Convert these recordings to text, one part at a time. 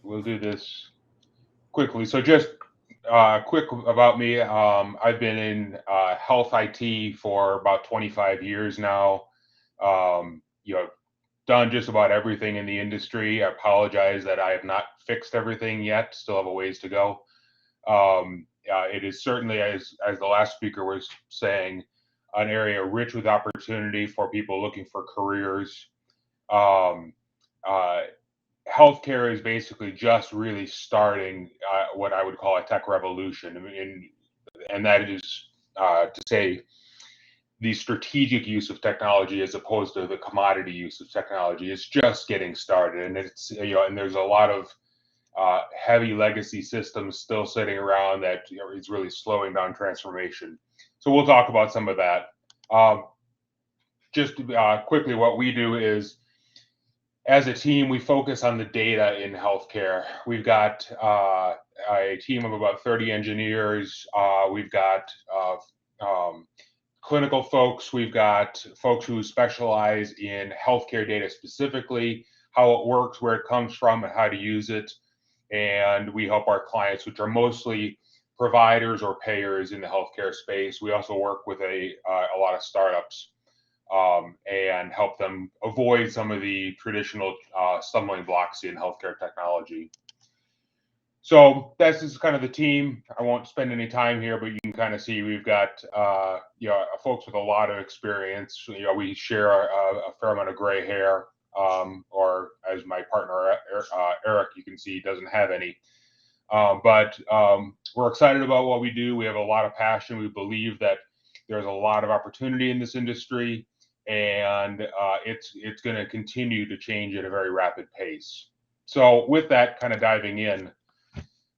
we'll do this quickly. So just quick about me. I've been in health IT for about 25 years now. Done just about everything in the industry. I apologize that I have not fixed everything yet. Still have a ways to go. It is certainly, as the last speaker was saying, an area rich with opportunity for people looking for careers. Um, uh, Healthcare is basically just really starting what I would call a tech revolution, and that is to say the strategic use of technology as opposed to the commodity use of technology is just getting started, and and there's a lot of heavy legacy systems still sitting around that is really slowing down transformation. So we'll talk about some of that. Um, just quickly, what we do is, as a team, we focus on the data in healthcare. We've got a team of about 30 engineers. We've got um, clinical folks. We've got folks who specialize in healthcare data specifically, how it works, where it comes from, and how to use it. And we help our clients, which are mostly providers or payers in the healthcare space. We also work with a lot of startups and help them avoid some of the traditional stumbling blocks in healthcare technology. So that's just kind of the team. I won't spend any time here, but you can kind of see we've got folks with a lot of experience. We share a fair amount of gray hair, or as my partner Eric, you can see, doesn't have any. But we're excited about what we do. We have a lot of passion. We believe that there's a lot of opportunity in this industry, and it's going to continue to change at a very rapid pace. So with that, kind of diving in.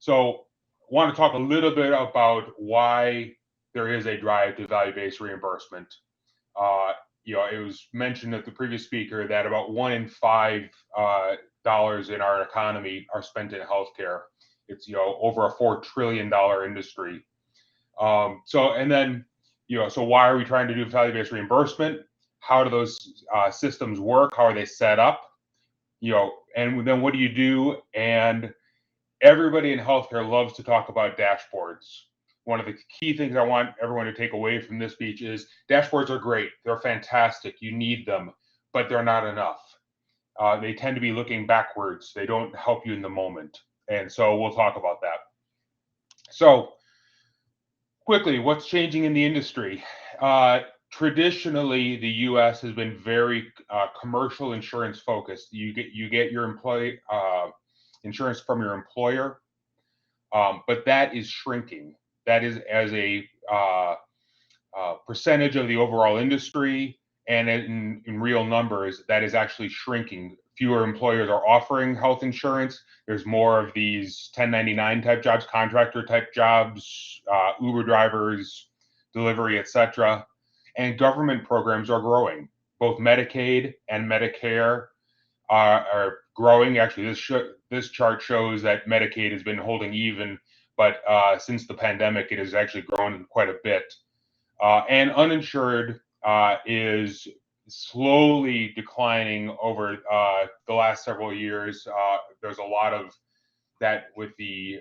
So I want to talk a little bit about why there is a drive to value-based reimbursement. Uh, it was mentioned at the previous speaker that about 1 in 5 dollars in our economy are spent in healthcare. It's over a $4 trillion industry. And then so why are we trying to do value-based reimbursement? How do those systems work? How are they set up? And then what do you do? And everybody in healthcare loves to talk about dashboards. One of the key things I want everyone to take away from this speech is dashboards are great. They're fantastic. You need them, but they're not enough. They tend to be looking backwards. They don't help you in the moment. And so we'll talk about that. So quickly, what's changing in the industry? Traditionally, the U.S. has been very commercial insurance focused. You get your employee insurance from your employer, but that is shrinking. That is as a percentage of the overall industry, and in real numbers, that is actually shrinking. Fewer employers are offering health insurance. There's more of these 1099 type jobs, contractor type jobs, Uber drivers, delivery, etc. And government programs are growing. Both Medicaid and Medicare are growing. Actually, this chart shows that Medicaid has been holding even, but since the pandemic, it has actually grown quite a bit. And uninsured is slowly declining over the last several years. There's a lot of that with the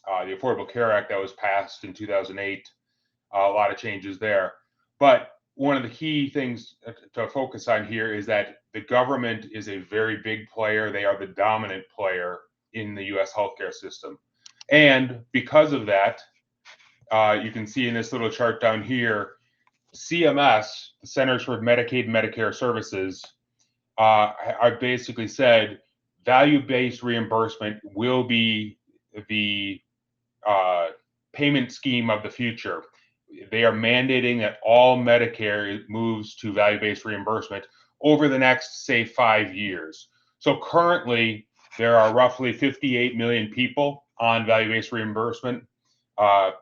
Affordable Care Act that was passed in 2008. A lot of changes there. But one of the key things to focus on here is that the government is a very big player. They are the dominant player in the U.S. healthcare system. And because of that, you can see in this little chart down here, CMS, the Centers for Medicaid and Medicare Services, I basically said value-based reimbursement will be the payment scheme of the future. They are mandating that all Medicare moves to value-based reimbursement over the next, say, 5 years. So currently, there are roughly 58 million people on value-based reimbursement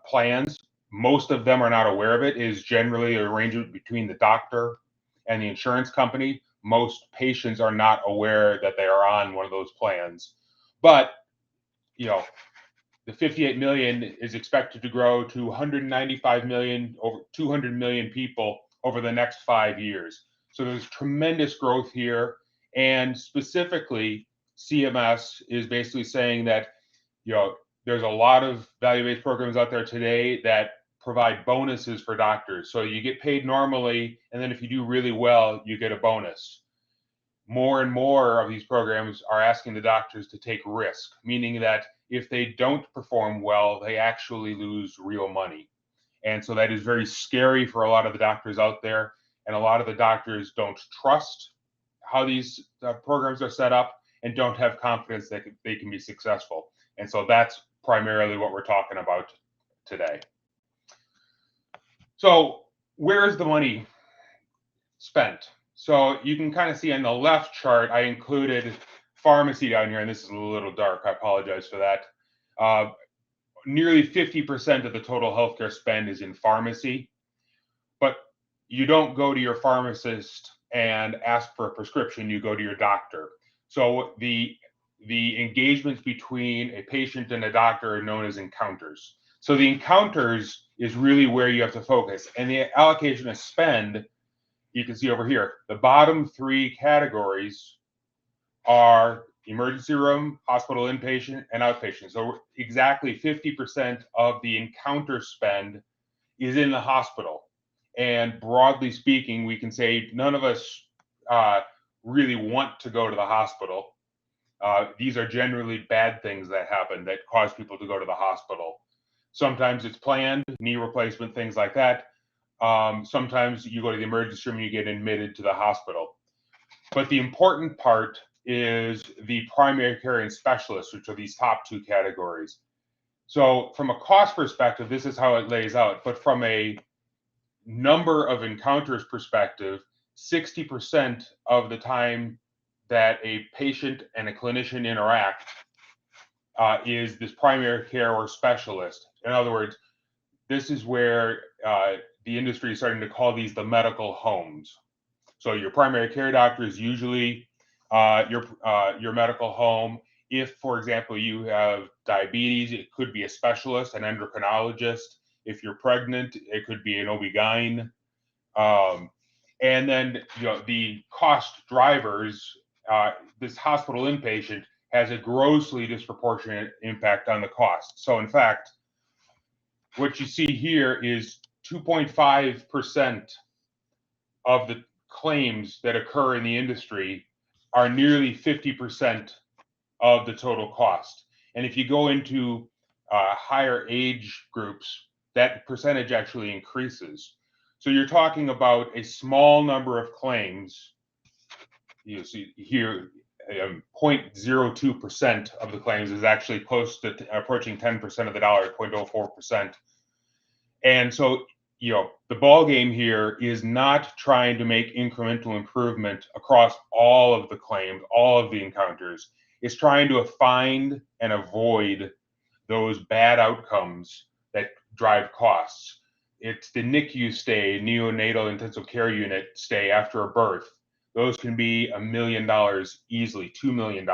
plans. Most of them are not aware of it. It is generally an arrangement between the doctor and the insurance company. Most patients are not aware that they are on one of those plans. But, the 58 million is expected to grow to 195 million, over 200 million people over the next 5 years. So there's tremendous growth here. And specifically, CMS is basically saying that, there's a lot of value-based programs out there today that provide bonuses for doctors. So you get paid normally, and then if you do really well, you get a bonus. More and more of these programs are asking the doctors to take risk, meaning that if they don't perform well, they actually lose real money. And so that is very scary for a lot of the doctors out there. And a lot of the doctors don't trust how these programs are set up and don't have confidence that they can be successful. And so that's primarily what we're talking about today. So where is the money spent? So you can kind of see on the left chart, I included pharmacy down here, and this is a little dark. I apologize for that. Nearly 50% of the total healthcare spend is in pharmacy, but you don't go to your pharmacist and ask for a prescription, you go to your doctor. So the engagements between a patient and a doctor are known as encounters. So the encounters is really where you have to focus. And the allocation of spend, you can see over here, the bottom three categories are emergency room, hospital inpatient, and outpatient. So exactly 50% of the encounter spend is in the hospital. And broadly speaking, we can say none of us really want to go to the hospital. These are generally bad things that happen that cause people to go to the hospital. Sometimes it's planned, knee replacement, things like that. Sometimes you go to the emergency room and you get admitted to the hospital. But the important part is the primary care and specialists, which are these top two categories. So from a cost perspective, this is how it lays out. But from a number of encounters perspective, 60% of the time that a patient and a clinician interact is this primary care or specialist. In other words, this is where the industry is starting to call these the medical homes. So your primary care doctor is usually your medical home. If, for example, you have diabetes, it could be a specialist, an endocrinologist. If you're pregnant, it could be an OB-GYN. And then, the cost drivers, this hospital inpatient has a grossly disproportionate impact on the cost. So in fact, what you see here is 2.5% of the claims that occur in the industry are nearly 50% of the total cost. And if you go into higher age groups, that percentage actually increases. So you're talking about a small number of claims. You see here, 0.02% of the claims is actually close to approaching 10% of the dollar, 0.04%. And so, the ball game here is not trying to make incremental improvement across all of the claims, all of the encounters. It's trying to find and avoid those bad outcomes that drive costs. It's the NICU stay, neonatal intensive care unit stay after a birth. Those can be $1 million easily, $2 million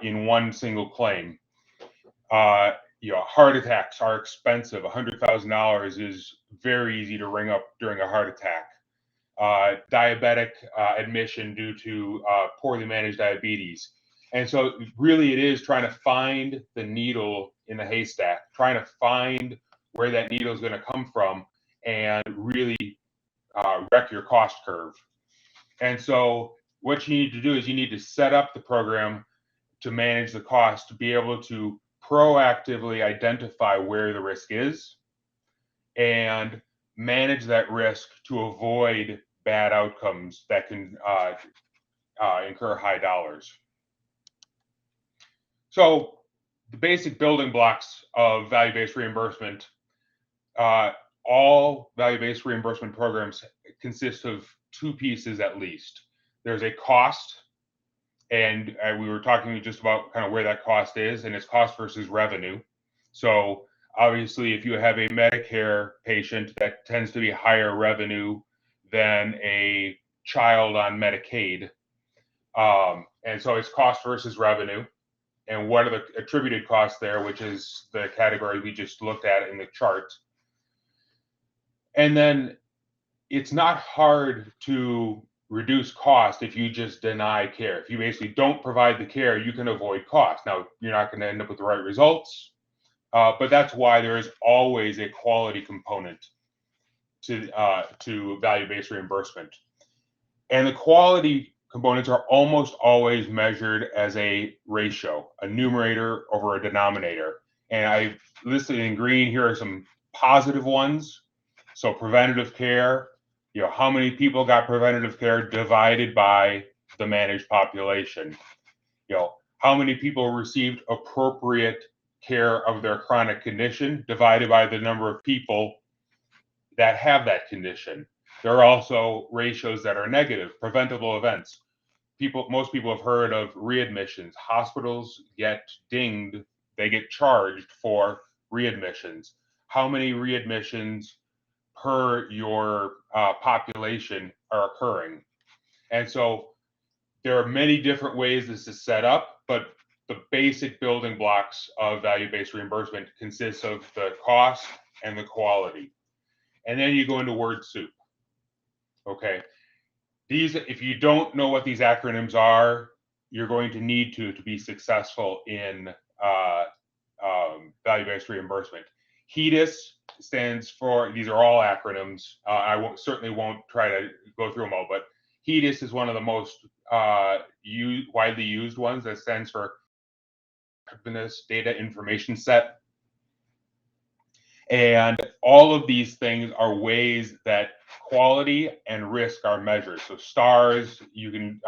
in one single claim. Heart attacks are expensive. $100,000 is very easy to ring up during a heart attack. Diabetic admission due to poorly managed diabetes. And so really it is trying to find the needle in the haystack, trying to find where that needle is going to come from and really wreck your cost curve. And so what you need to do is you need to set up the program to manage the cost, to be able to proactively identify where the risk is and manage that risk to avoid bad outcomes that can incur high dollars. So the basic building blocks of value-based reimbursement, all value-based reimbursement programs consist of two pieces at least. There's a cost, and we were talking just about kind of where that cost is, and it's cost versus revenue. So obviously, if you have a Medicare patient, that tends to be higher revenue than a child on Medicaid. And so it's cost versus revenue. And what are the attributed costs there, which is the category we just looked at in the chart. And then it's not hard to reduce cost if you just deny care. If you basically don't provide the care, you can avoid cost. Now, you're not going to end up with the right results, but that's why there is always a quality component to value-based reimbursement. And the quality components are almost always measured as a ratio, a numerator over a denominator. And I've listed in green here are some positive ones. So preventative care, how many people got preventative care divided by the managed population. How many people received appropriate care of their chronic condition divided by the number of people that have that condition. There are also ratios that are negative, preventable events. Most people have heard of readmissions. Hospitals get dinged, they get charged for readmissions. How many readmissions per your population are occurring? And so there are many different ways this is set up, but the basic building blocks of value-based reimbursement consists of the cost and the quality. And then you go into word soup. Okay. If you don't know what these acronyms are, you're going to need to be successful in value-based reimbursement. HEDIS stands for, these are all acronyms. Certainly won't try to go through them all, but HEDIS is one of the most widely used ones. That stands for Effectiveness Data Information Set. And all of these things are ways that quality and risk are measured. So stars, you can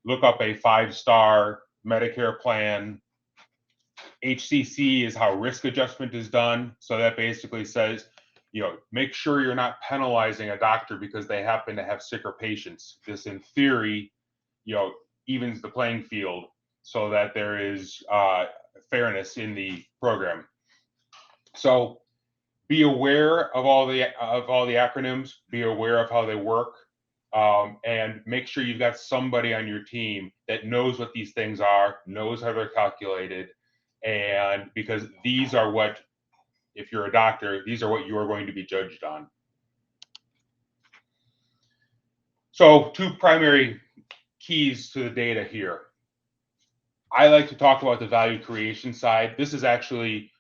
look up a 5-star Medicare plan. HCC is how risk adjustment is done. So that basically says, make sure you're not penalizing a doctor because they happen to have sicker patients. This, in theory, evens the playing field so that there is fairness in the program. So be aware of all the acronyms, be aware of how they work, and make sure you've got somebody on your team that knows what these things are, knows how they're calculated, and because these are what, if you're a doctor, these are what you're going to be judged on. So 2 primary keys to the data here. I like to talk about the value creation side. This is actually,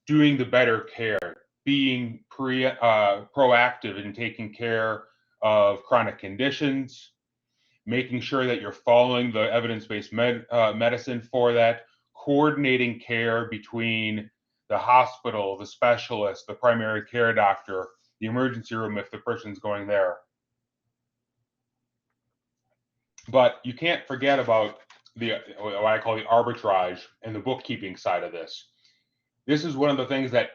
doing the better care, being proactive in taking care of chronic conditions, making sure that you're following the evidence-based medicine for that, coordinating care between the hospital, the specialist, the primary care doctor, the emergency room if the person's going there. But you can't forget about what I call the arbitrage and the bookkeeping side of this. This is one of the things that,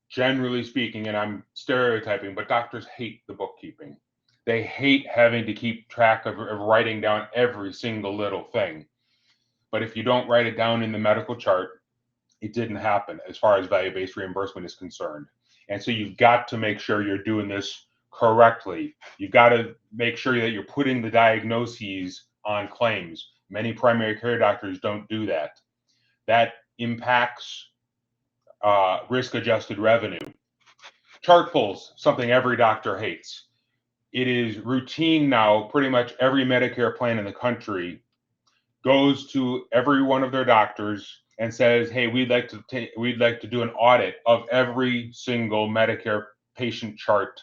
generally speaking, and I'm stereotyping, but doctors hate the bookkeeping. They hate having to keep track of writing down every single little thing. But if you don't write it down in the medical chart, it didn't happen as far as value-based reimbursement is concerned. And so you've got to make sure you're doing this correctly. You've got to make sure that you're putting the diagnoses on claims. Many primary care doctors don't do that. That impacts risk-adjusted revenue. Chart pulls, something every doctor hates. It is routine now. Pretty much every Medicare plan in the country goes to every one of their doctors and says, "Hey, we'd like to do an audit of every single Medicare patient chart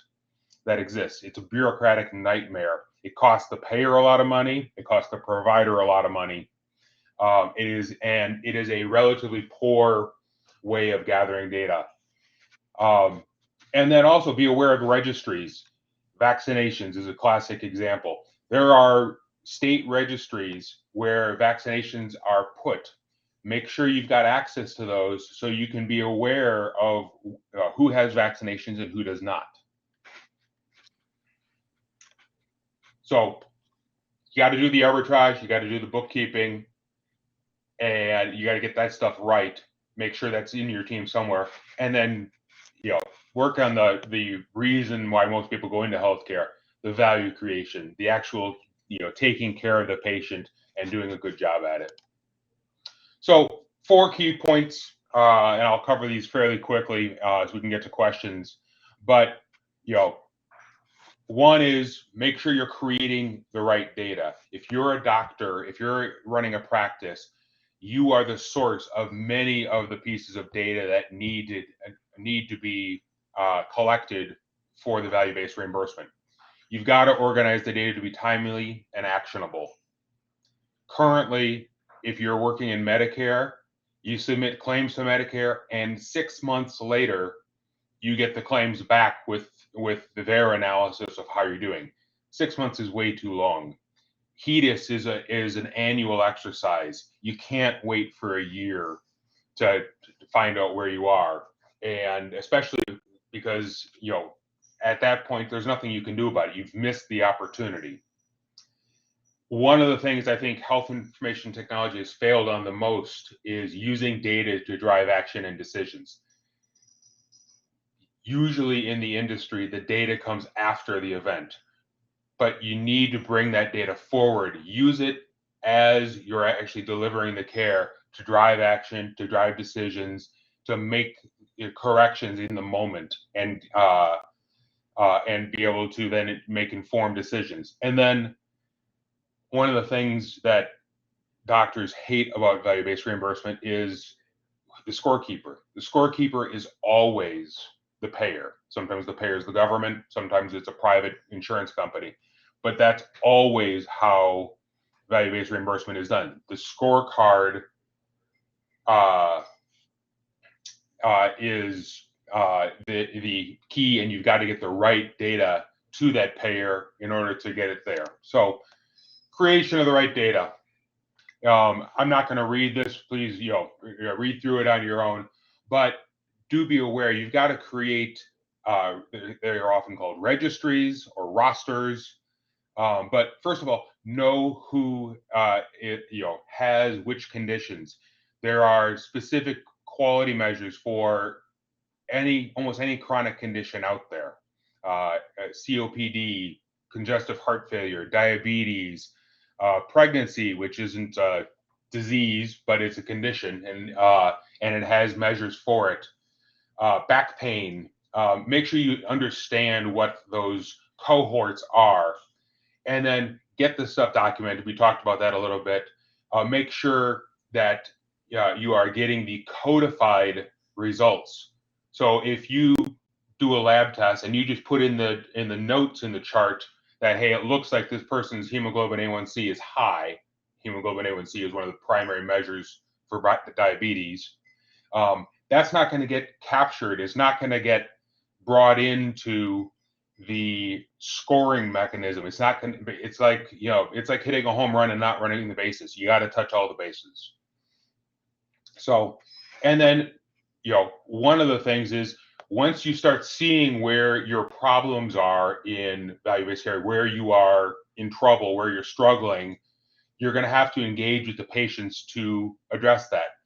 that exists." It's a bureaucratic nightmare. It costs the payer a lot of money. It costs the provider a lot of money. It is a relatively poor way of gathering data. And then also be aware of registries. Vaccinations is a classic example. There are state registries where vaccinations are put. Make sure you've got access to those so you can be aware of who has vaccinations and who does not. So you got to do the arbitrage, you got to do the bookkeeping, and you got to get that stuff right. Make sure that's in your team somewhere, and then work on the reason why most people go into healthcare, the value creation, the actual taking care of the patient and doing a good job at it. So 4 key points, and I'll cover these fairly quickly as we can get to questions. But One is make sure you're creating the right data. If you're a doctor, if you're running a practice, you are the source of many of the pieces of data that need to be collected for the value-based reimbursement. You've got to organize the data to be timely and actionable. Currently, if you're working in Medicare, you submit claims to Medicare, and 6 months later, you get the claims back with their analysis of how you're doing. 6 months is way too long. HEDIS is an annual exercise. You can't wait for a year to find out where you are, and especially because at that point there's nothing you can do about it. You've missed the opportunity. One of the things I think health information technology has failed on the most is using data to drive action and decisions. Usually in the industry, the data comes after the event, but you need to bring that data forward. Use it as you're actually delivering the care to drive action, to drive decisions, to make corrections in the moment, and be able to then make informed decisions. And then one of the things that doctors hate about value-based reimbursement is the scorekeeper. The scorekeeper is always the payer. Sometimes the payer is the government, sometimes it's a private insurance company, but that's always how value-based reimbursement is done. The scorecard is the key, and you've got to get the right data to that payer in order to get it there. So creation of the right data. I'm not going to read this. Please, read through it on your own. But do be aware you've got to create. They are often called registries or rosters. But first of all, know who has which conditions. There are specific quality measures for almost any chronic condition out there. COPD, congestive heart failure, diabetes, pregnancy, which isn't a disease, but it's a condition, and it has measures for it. Back pain. Make sure you understand what those cohorts are, and then get the stuff documented. We talked about that a little bit. Make sure that you are getting the codified results. So if you do a lab test and you just put in the notes in the chart that, hey, it looks like this person's hemoglobin A1C is high. Hemoglobin A1C is one of the primary measures for diabetes. That's not going to get captured. It's not going to get brought into the scoring mechanism. It's not going to. It's like it's like hitting a home run and not running the bases. You got to touch all the bases. So, and then one of the things is, once you start seeing where your problems are in value-based care, where you are in trouble, where you're struggling, you're going to have to engage with the patients to address that.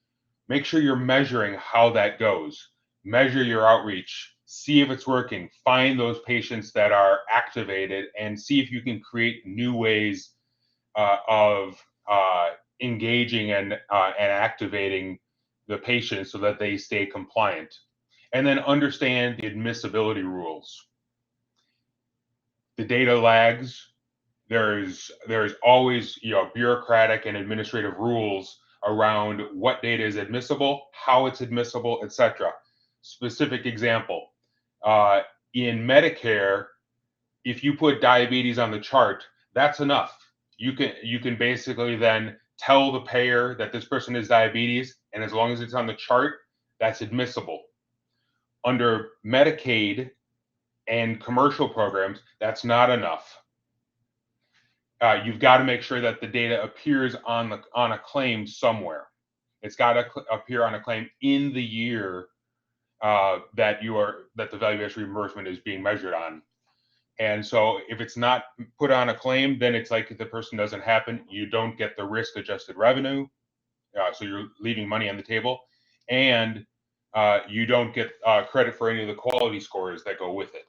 Make sure you're measuring how that goes. Measure your outreach. See if it's working. Find those patients that are activated and see if you can create new ways of engaging and activating the patients so that they stay compliant. And then understand the admissibility rules. The data lags. There's always bureaucratic and administrative rules around what data is admissible, how it's admissible, etc. Specific example, in Medicare, if you put diabetes on the chart, that's enough. You can basically then tell the payer that this person has diabetes, and as long as it's on the chart, that's admissible. Under Medicaid and commercial programs, that's not enough. You've got to make sure that the data appears on a claim somewhere. It's got to appear on a claim in the year that the value-based reimbursement is being measured on. And so if it's not put on a claim, then it's like the person doesn't happen. You don't get the risk-adjusted revenue, so you're leaving money on the table, and you don't get credit for any of the quality scores that go with it.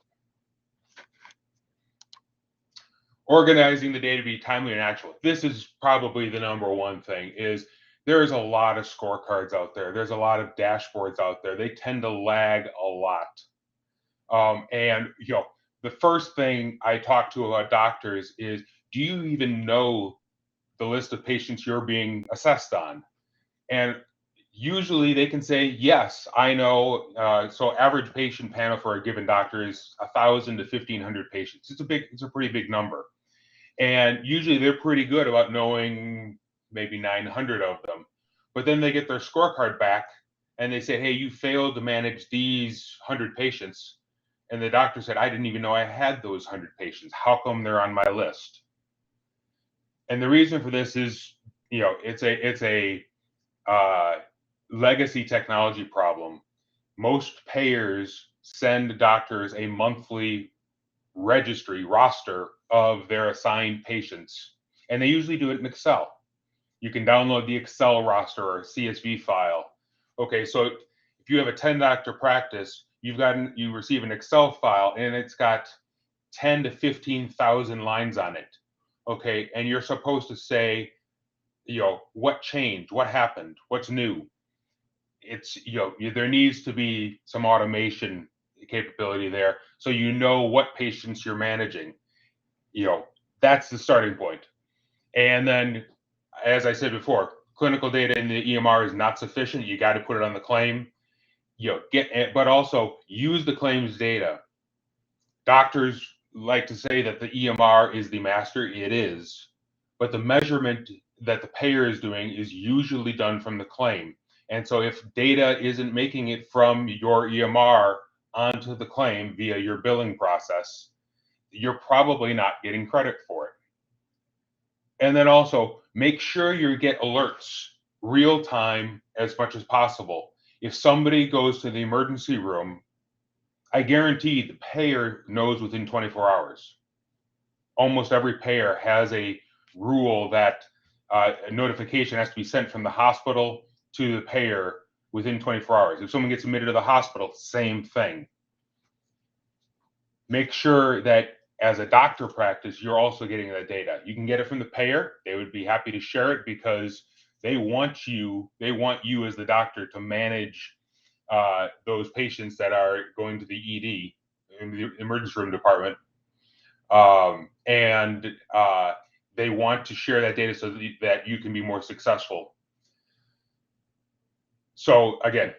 Organizing the data to be timely and actual. This is probably the number one thing. Is there's a lot of scorecards out there. There's a lot of dashboards out there. They tend to lag a lot. And the first thing I talk to about doctors is, do you even know the list of patients you're being assessed on? And usually they can say, yes, I know. So average patient panel for a given doctor is 1,000 to 1,500 patients. It's a pretty big number. And usually they're pretty good about knowing maybe 900 of them. But then they get their scorecard back and they say, hey, you failed to manage these 100 patients. And the doctor said, I didn't even know I had those 100 patients. How come they're on my list? And the reason for this is, it's a uh, legacy technology problem. Most payers send doctors a monthly registry roster of their assigned patients, and they usually do it in Excel. You can download the Excel roster or CSV file. Okay, so if you have a 10 doctor practice, you receive an Excel file and it's got 10 to 15,000 lines on it. Okay, and you're supposed to say, what changed, what happened, what's new. It's, there needs to be some automation capability there, so what patients you're managing. That's the starting point. And then, as I said before, clinical data in the EMR is not sufficient. You got to put it on the claim. But also use the claims data. Doctors like to say that the EMR is the master. It is, but the measurement that the payer is doing is usually done from the claim. And so if data isn't making it from your EMR onto the claim via your billing process, you're probably not getting credit for it. And then also make sure you get alerts real time as much as possible. If somebody goes to the emergency room, I guarantee the payer knows within 24 hours. Almost every payer has a rule that a notification has to be sent from the hospital to the payer within 24 hours. If someone gets admitted to the hospital, same thing. Make sure that as a doctor practice, you're also getting that data. You can get it from the payer. They would be happy to share it because they want you as the doctor to manage those patients that are going to the ED, in the emergency room department. And they want to share that data so that you can be more successful. So again,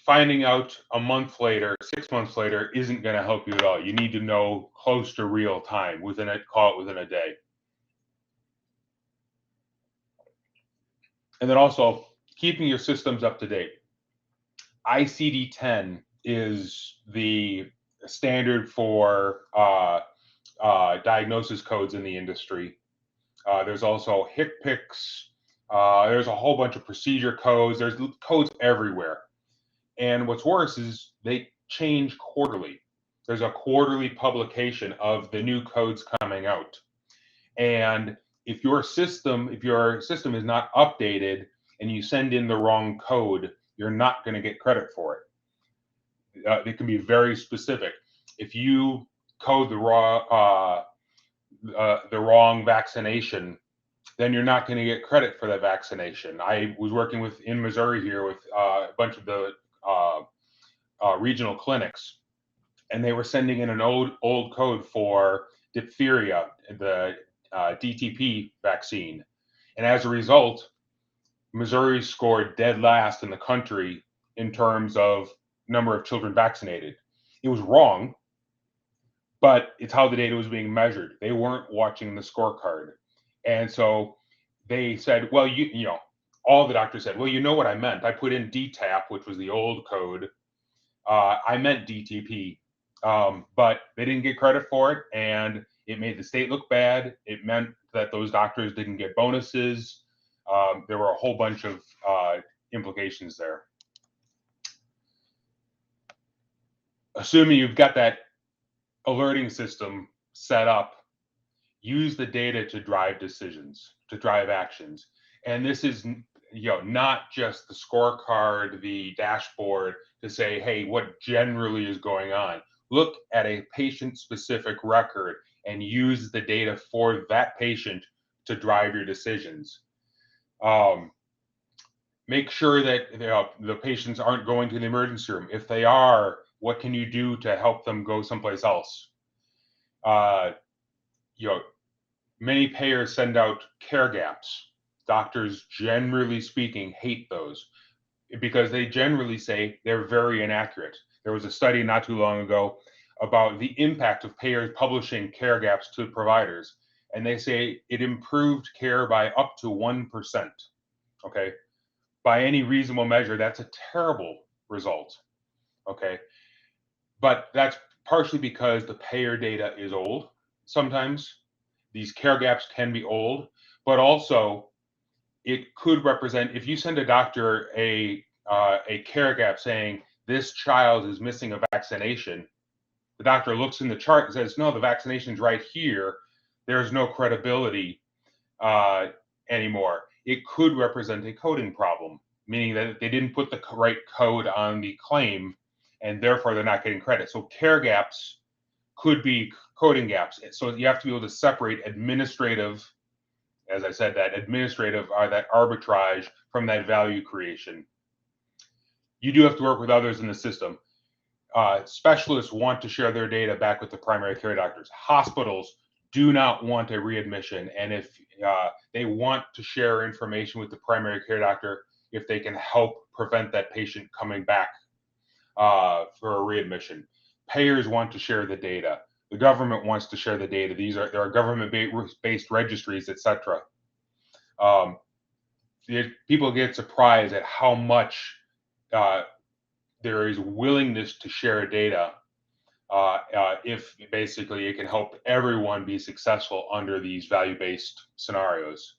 finding out a month later, 6 months later isn't going to help you at all. You need to know close to real time, call it within a day. And then also keeping your systems up to date. ICD-10 is the standard for diagnosis codes in the industry. There's also HCPCS. There's a whole bunch of procedure codes. There's codes everywhere. And what's worse is they change quarterly. There's a quarterly publication of the new codes coming out. And if your system is not updated and you send in the wrong code, you're not going to get credit for it. It can be very specific. If you code the wrong vaccination, then you're not going to get credit for that vaccination. I was working in Missouri here with a bunch of the regional clinics, and they were sending in an old code for diphtheria, the DTP vaccine. And as a result, Missouri scored dead last in the country in terms of number of children vaccinated. It was wrong, but it's how the data was being measured. They weren't watching the scorecard. And so they said, well, all the doctors said, well, you know what I meant. I put in DTaP, which was the old code. I meant DTP, but they didn't get credit for it, and it made the state look bad. It meant that those doctors didn't get bonuses. There were a whole bunch of implications there. Assuming you've got that alerting system set up, use the data to drive decisions, to drive actions. And this is, not just the scorecard, the dashboard to say, hey, what generally is going on. Look at a patient-specific record and use the data for that patient to drive your decisions. Make sure that the patients aren't going to the emergency room. If they are, What can you do to help them go someplace else? You know, many payers send out care gaps. Doctors, generally speaking, hate those because they generally say they're very inaccurate. There was a study not too long ago about the impact of payers publishing care gaps to providers, and they say it improved care by up to 1%. Okay. By any reasonable measure, that's a terrible result. Okay. But that's partially because the payer data is old. Sometimes these care gaps can be old, but also it could represent, if you send a doctor a care gap saying this child is missing a vaccination, the doctor looks in the chart and says, no, the vaccination's right here. There's no credibility anymore. It could represent a coding problem, meaning that they didn't put the right code on the claim and therefore they're not getting credit. So care gaps could be coding gaps. So you have to be able to separate administrative, as I said, that administrative or that arbitrage from that value creation. You do have to work with others in the system. Specialists want to share their data back with the primary care doctors. Hospitals do not want a readmission, and if they want to share information with the primary care doctor, if they can help prevent that patient coming back for a readmission. Payers want to share the data. The government wants to share the data. There are government-based registries, etc. People get surprised at how much there is willingness to share data if basically it can help everyone be successful under these value-based scenarios.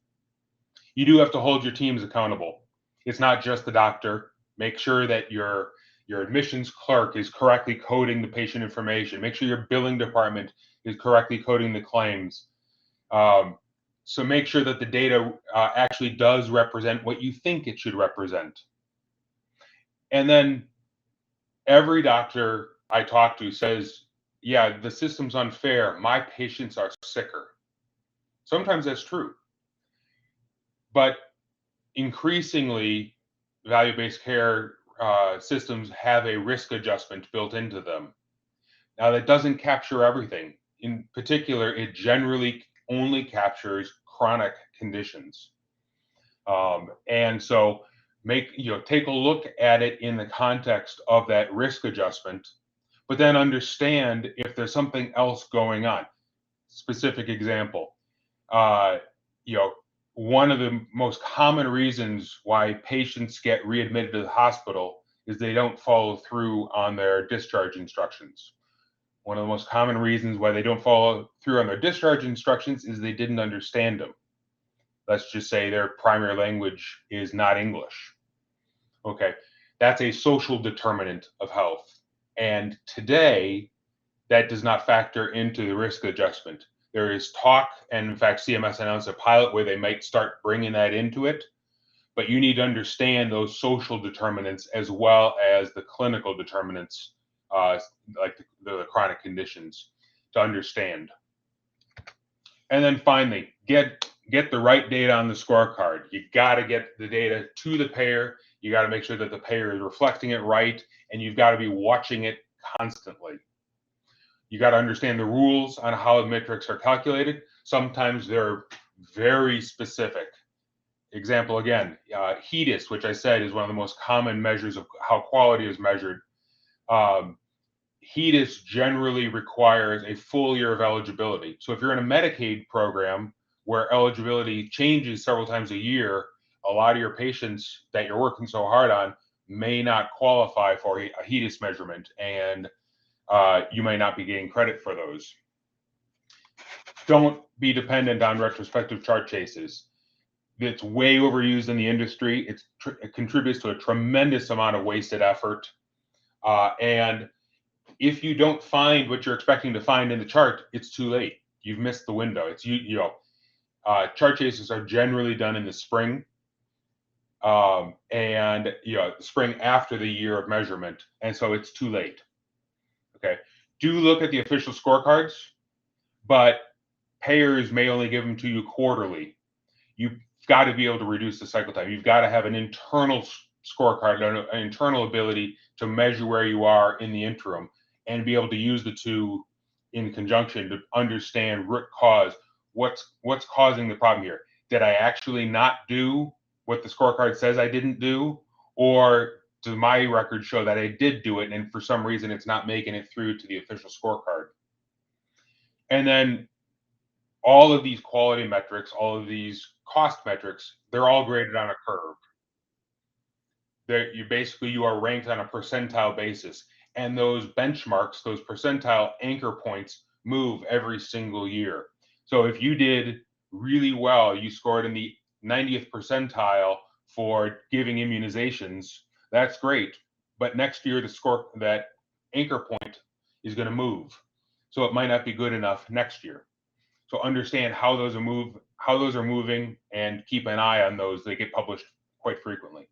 You do have to hold your teams accountable. It's not just the doctor. Make sure that your admissions clerk is correctly coding the patient information. Make sure your billing department is correctly coding the claims. So make sure that the data actually does represent what you think it should represent. And then every doctor I talk to says, yeah, the system's unfair. My patients are sicker. Sometimes that's true. But increasingly, value-based care systems have a risk adjustment built into them. Now, that doesn't capture everything. In particular, it generally only captures chronic conditions. And so take a look at it in the context of that risk adjustment, but then understand if there's something else going on. Specific example, one of the most common reasons why patients get readmitted to the hospital is they don't follow through on their discharge instructions. One of the most common reasons why they don't follow through on their discharge instructions is they didn't understand them. Let's just say their primary language is not English. Okay, that's a social determinant of health. And today, that does not factor into the risk adjustment. There is talk, and in fact, CMS announced a pilot where they might start bringing that into it. But you need to understand those social determinants as well as the clinical determinants, like the chronic conditions, to understand. And then finally, get the right data on the scorecard. You got to get the data to the payer. You got to make sure that the payer is reflecting it right, and you've got to be watching it constantly. You got to understand the rules on how the metrics are calculated. Sometimes they're very specific. Example again, HEDIS, which I said is one of the most common measures of how quality is measured. HEDIS generally requires a full year of eligibility. So if you're in a Medicaid program where eligibility changes several times a year, a lot of your patients that you're working so hard on may not qualify for a HEDIS measurement, and you may not be getting credit for those. Don't be dependent on retrospective chart chases. It's way overused in the industry. It contributes to a tremendous amount of wasted effort. And if you don't find what you're expecting to find in the chart, it's too late. You've missed the window. Chart chases are generally done in the spring, and the spring after the year of measurement, and so it's too late. Okay, do look at the official scorecards, but payers may only give them to you quarterly. You've got to be able to reduce the cycle time. You've got to have an internal scorecard, an internal ability to measure where you are in the interim and be able to use the two in conjunction to understand root cause. What's causing the problem here? Did I actually not do what the scorecard says I didn't do? Or does my record show that I did do it and for some reason it's not making it through to the official scorecard? And then all of these quality metrics, all of these cost metrics, they're all graded on a curve. You are ranked on a percentile basis, and those benchmarks, those percentile anchor points, move every single year. So if you did really well, you scored in the 90th percentile for giving immunizations, that's great. But next year, that anchor point is going to move, so it might not be good enough next year. So understand how those are moving, and keep an eye on those. They get published quite frequently.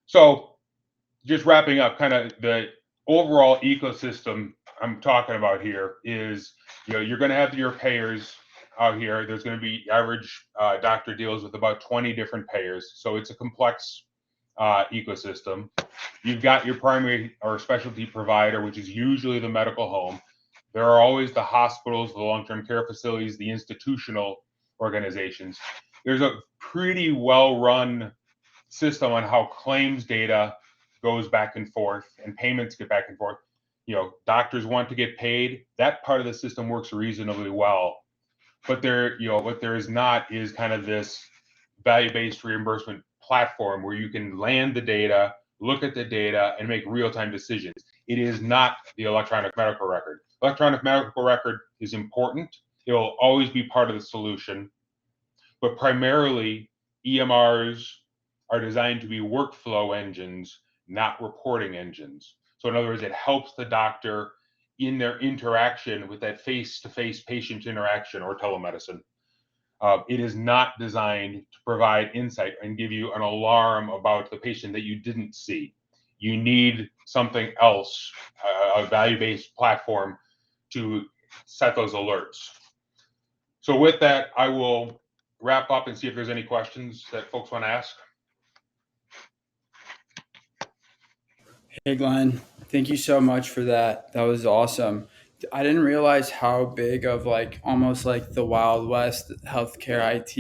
So just wrapping up, kind of the overall ecosystem I'm talking about here is, you're going to have your payers out here. There's going to be average doctor deals with about 20 different payers. So it's a complex ecosystem. You've got your primary or specialty provider, which is usually the medical home. There are always the hospitals, the long-term care facilities, the institutional organizations. There's a pretty well-run system on how claims data goes back and forth and payments get back and forth. Doctors want to get paid. That part of the system works reasonably well. But what there is not is kind of this value-based reimbursement platform where you can land the data, look at the data, and make real-time decisions. It is not the electronic medical record. Electronic medical record is important. It will always be part of the solution. But primarily, EMRs are designed to be workflow engines, not reporting engines. So in other words, it helps the doctor in their interaction with that face-to-face patient interaction or telemedicine. It is not designed to provide insight and give you an alarm about the patient that you didn't see. You need something else, a value-based platform to set those alerts. So with that, I will wrap up and see if there's any questions that folks want to ask. Hey, Glenn, thank you so much for that. That was awesome. I didn't realize how big of like almost like the Wild West healthcare IT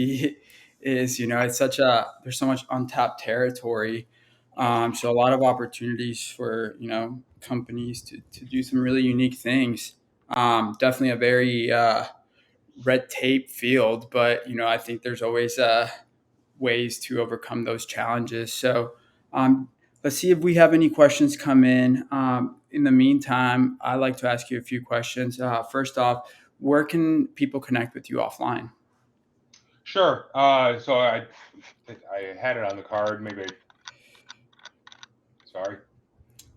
is. It's there's so much untapped territory. So a lot of opportunities for, companies to do some really unique things. Definitely a very red tape field, but, I think there's always ways to overcome those challenges. So let's see if we have any questions come in. In the meantime, I'd like to ask you a few questions. First off, where can people connect with you offline? Sure. So I had it on the card. Maybe. Sorry.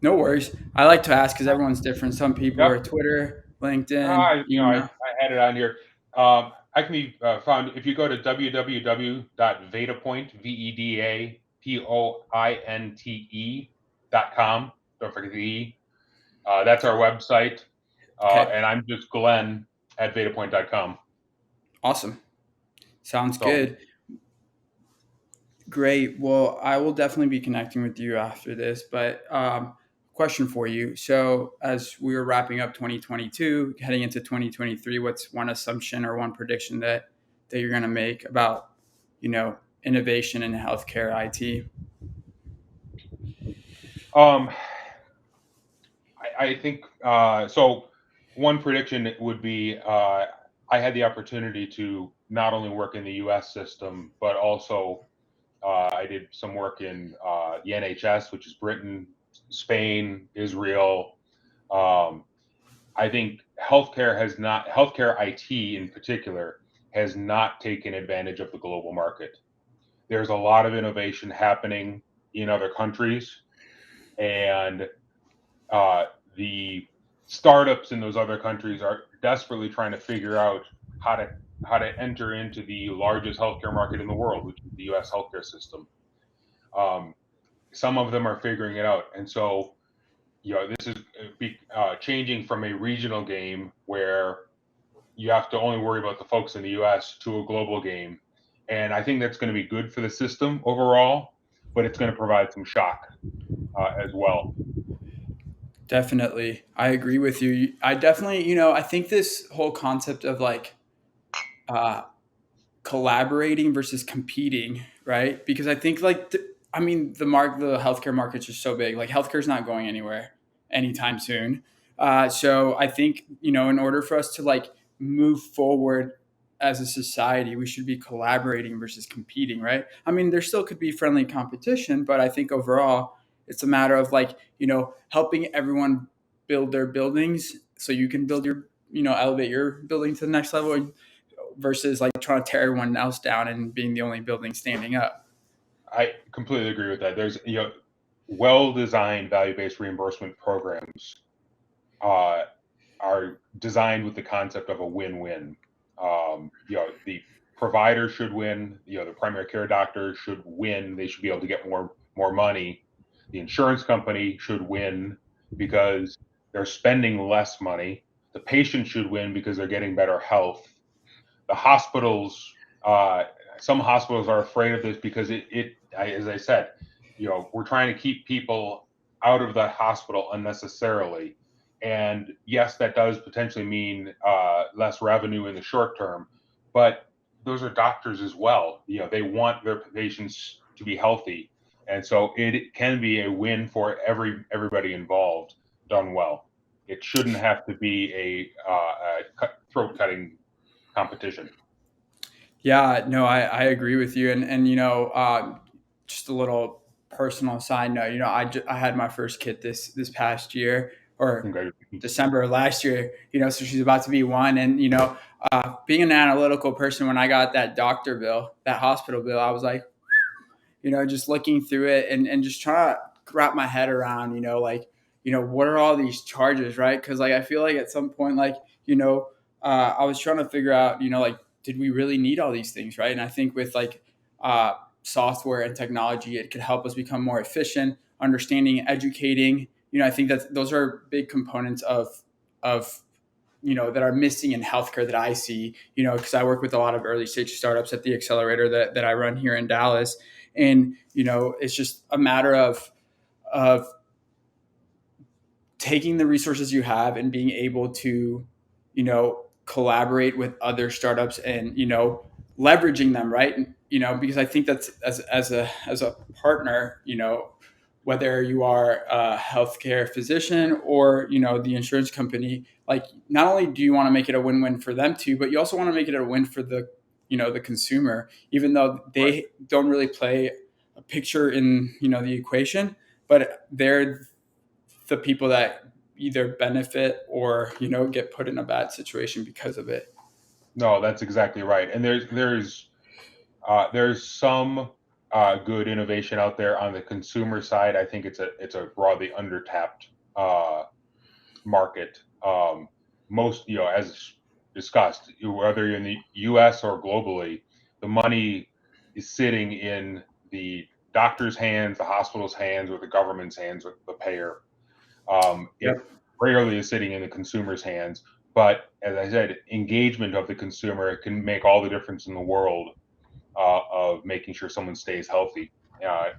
No worries. I like to ask because everyone's different. Some people are Yep. Twitter, LinkedIn, I email. had it on here. I can be found if you go to www.VedaPointe, VedaPointe.com. Don't forget the E. That's our website. Okay, And I'm just Glenn at VedaPointe.com. awesome. Sounds So, good. Great. Well, I will definitely be connecting with you after this. But question for you. So, as we were wrapping up 2022, heading into 2023, what's one assumption or one prediction that you're going to make about, innovation in healthcare IT? um, I think so. One prediction would be I had the opportunity to not only work in the U.S. system, but also I did some work in the NHS, which is Britain, Spain, Israel. Um, I think healthcare IT in particular has not taken advantage of the global market. There's a lot of innovation happening in other countries, and uh, the startups in those other countries are desperately trying to figure out how to enter into the largest healthcare market in the world, which is the U.S. healthcare system. Um, some of them are figuring it out, and so this is changing from a regional game where you have to only worry about the folks in the U.S. to a global game, and I think that's going to be good for the system overall. but it's going to provide some shock as well. Definitely. I agree with you. I definitely, I think this whole concept of like uh, collaborating versus competing, right? Because I think like the healthcare market's just so big. Like healthcare's not going anywhere anytime soon. So I think in order for us to like move forward as a society, we should be collaborating versus competing, right? I mean, there still could be friendly competition, but I think overall it's a matter of like helping everyone build their buildings so you can build your elevate your building to the next level versus like trying to tear everyone else down and being the only building standing up. I completely agree with that. There's well-designed value-based reimbursement programs uh, are designed with the concept of a win-win. The provider should win. The primary care doctor should win. They should be able to get more money. The insurance company should win because they're spending less money. The patient should win because they're getting better health. The hospitals, uh, some hospitals are afraid of this because as I said, we're trying to keep people out of the hospital unnecessarily. And yes, that does potentially mean less revenue in the short term, but those are doctors as well. They want their patients to be healthy, and so it can be a win for everybody involved done well. It shouldn't have to be a throat cutting competition. Yeah, no, I agree with you. And just a little personal side note, I had my first kid this past year or Congratulations. December of last year, so she's about to be one. And, being an analytical person, when I got that doctor bill, that hospital bill, I was like, just looking through it and just trying to wrap my head around, what are all these charges, right? Because like I feel like at some point, like I was trying to figure out, like did we really need all these things, right? And I think with like uh, software and technology, it could help us become more efficient, understanding, educating. I think that those are big components of that are missing in healthcare that I see, because I work with a lot of early stage startups at the accelerator that I run here in Dallas. And, it's just a matter of taking the resources you have and being able to, collaborate with other startups and, leveraging them, right? And, because I think that's as a partner, whether you are a healthcare physician or, the insurance company, like not only do you want to make it a win-win for them too, but you also want to make it a win for the consumer, even though Right. they don't really play a picture in, the equation, but they're the people that either benefit or get put in a bad situation because of it. No, that's exactly right. And there's some good innovation out there on the consumer side. I think it's a broadly undertapped uh, market. Most, as discussed, whether you're in the U.S. or globally, the money is sitting in the doctor's hands, the hospital's hands, or the government's hands, or the payer. It Yep. rarely is sitting in the consumer's hands. But as I said, engagement of the consumer can make all the difference in the world of making sure someone stays healthy.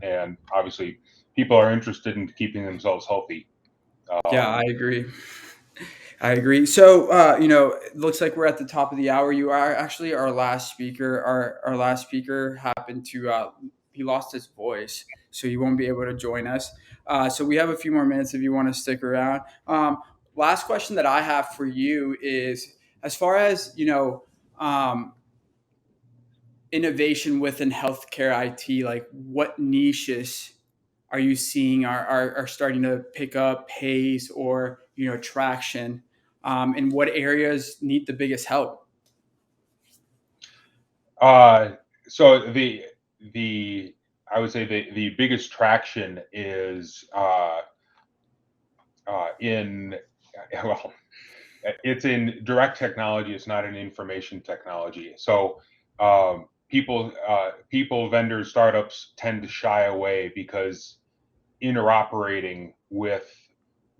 And obviously, people are interested in keeping themselves healthy. Yeah, I Um, agree. I agree. So, it looks like we're at the top of the hour. You are actually our last speaker. Our last speaker happened to he lost his voice, so he won't be able to join us. So we have a few more minutes if you want to stick around. Last question that I have for you is, as far as um, innovation within healthcare IT, like what niches are you seeing are starting to pick up pace or traction, and what areas need the biggest help? uh, so the I would say the biggest traction is in well, it's in direct technology. It's not in information technology. So vendors, startups tend to shy away because interoperating with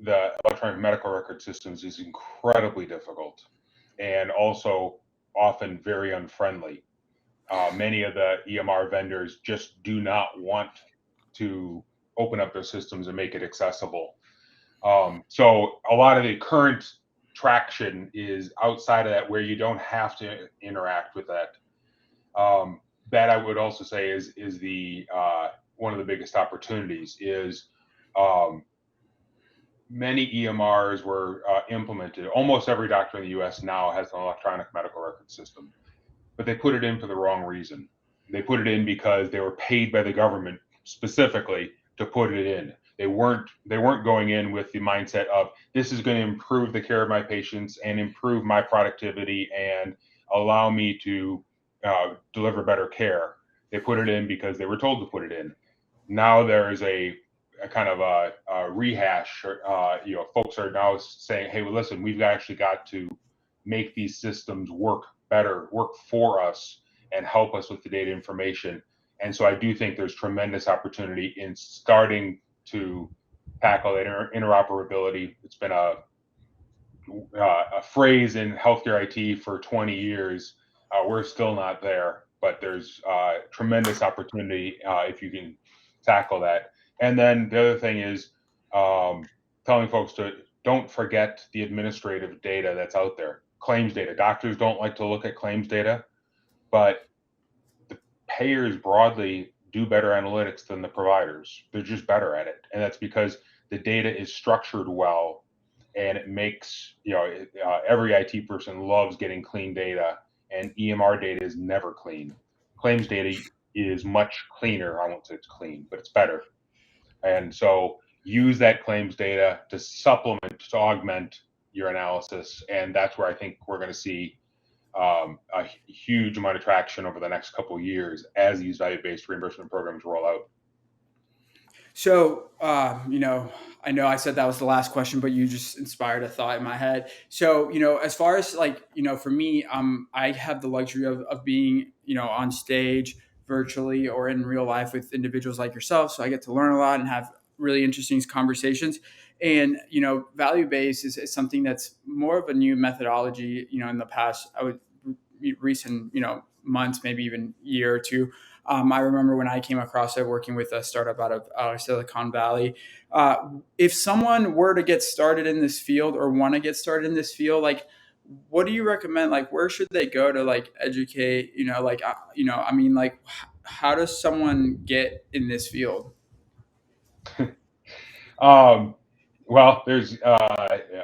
the electronic medical record systems is incredibly difficult and also often very unfriendly. Many of the EMR vendors just do not want to open up their systems and make it accessible. So a lot of the current traction is outside of that, where you don't have to interact with that. That I would also say is the one of the biggest opportunities is many EMRs were implemented. Almost every doctor in the U.S. now has an electronic medical record system, but they put it in for the wrong reason. They put it in because they were paid by the government specifically to put it in. They weren't going in with the mindset of, this is going to improve the care of my patients and improve my productivity and allow me to deliver better care. They put it in because they were told to put it in. Now there is a kind of a rehash. Folks are now saying, "Hey, well, listen, we've actually got to make these systems work better, work for us, and help us with the data information." And so I do think there's tremendous opportunity in starting to tackle that interoperability. It's been a phrase in healthcare IT for 20 years. We're still not there, but there's tremendous opportunity if you can tackle that. And then the other thing is telling folks to don't forget the administrative data that's out there. Claims data. Doctors don't like to look at claims data, but the payers broadly do better analytics than the providers. They're just better at it. And that's because the data is structured well, and it makes, every IT person loves getting clean data, and EMR data is never clean. Claims data is much cleaner. I won't say it's clean, but it's better. And so use that claims data to supplement, to augment your analysis. And that's where I think we're going to see a huge amount of traction over the next couple of years as these value-based reimbursement programs roll out. So, I know I said that was the last question, but you just inspired a thought in my head. So, as far as for me, I have the luxury of being, on stage virtually or in real life with individuals like yourself. So I get to learn a lot and have really interesting conversations. And, value-based is something that's more of a new methodology, in the past, recent, months, maybe even year or two. I remember when I came across it working with a startup out of Silicon Valley. If someone were to get started in this field or want to get started in this field, what do you recommend? Where should they go to educate? How does someone get in this field? Um, well, there's always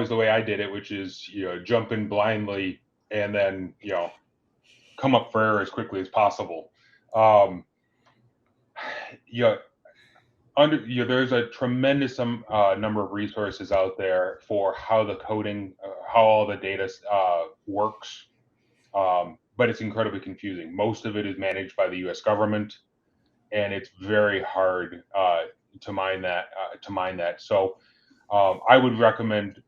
the way I did it, which is, jump in blindly and then, come up for air as quickly as possible. Um, you know, there's a tremendous number of resources out there for how the coding, how all the data works, but it's incredibly confusing. Most of it is managed by the U.S. government, and it's very hard to mine that. So I would recommend,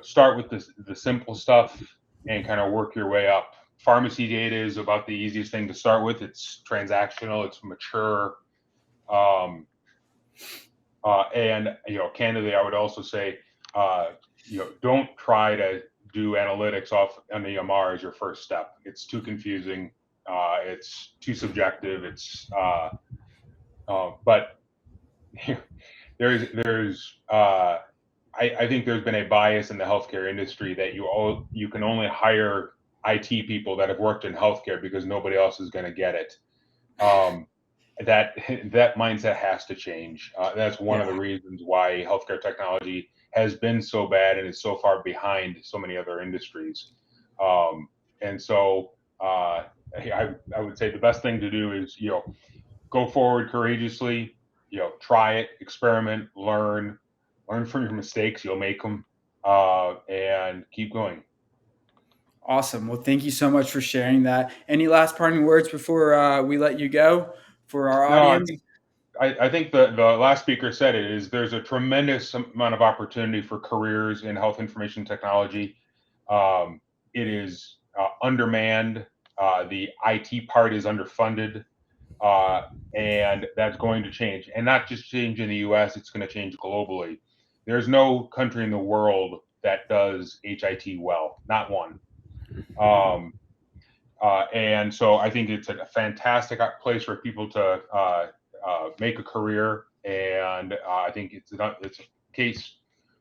start with the simple stuff and kind of work your way up. Pharmacy data is about the easiest thing to start with. It's transactional, it's mature, um, and candidly, I would also say, don't try to do analytics off an EMR as your first step. It's too confusing. It's too subjective. But I think there's been a bias in the healthcare industry that you can only hire IT people that have worked in healthcare because nobody else is going to get it. That that mindset has to change. That's one of the Yeah. reasons why healthcare technology has been so bad and is so far behind so many other industries. And so I would say the best thing to do is go forward courageously. Try it, experiment, learn from your mistakes. You'll make them, and keep going. Awesome. Well, thank you so much for sharing that. Any last parting words before we let you go for our No, audience? I think the last speaker said it is there's a tremendous amount of opportunity for careers in health information technology. It is undermanned. The IT part is underfunded, uh, and that's going to change. And not just change in the U.S., it's going to change globally. There's no country in the world that does HIT well, not one. Um, And so I think it's a fantastic place for people to make a career. And I think it's a case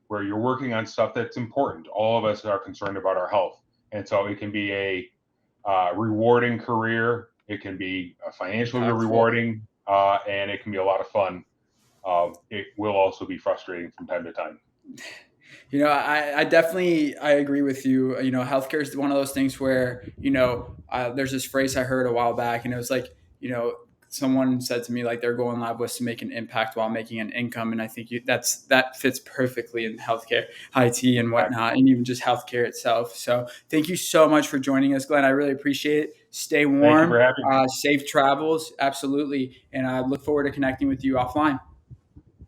where you're working on stuff that's important. All of us are concerned about our health. And so it can be a rewarding career. It can be financially Impactful. rewarding, and it can be a lot of fun. It will also be frustrating from time to time. I definitely I agree with you. Healthcare is one of those things where there's this phrase I heard a while back, and it was like someone said to me like their goal in life was to make an impact while making an income, and I think that fits perfectly in healthcare, IT, and whatnot, and even just healthcare itself. So thank you so much for joining us, Glenn. I really appreciate it. Stay Thank you for warm, having me. safe travels, absolutely, and I look forward to connecting with you offline.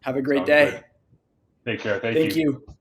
Have a great Sounds good. day. Take care. Thank Thank you. you.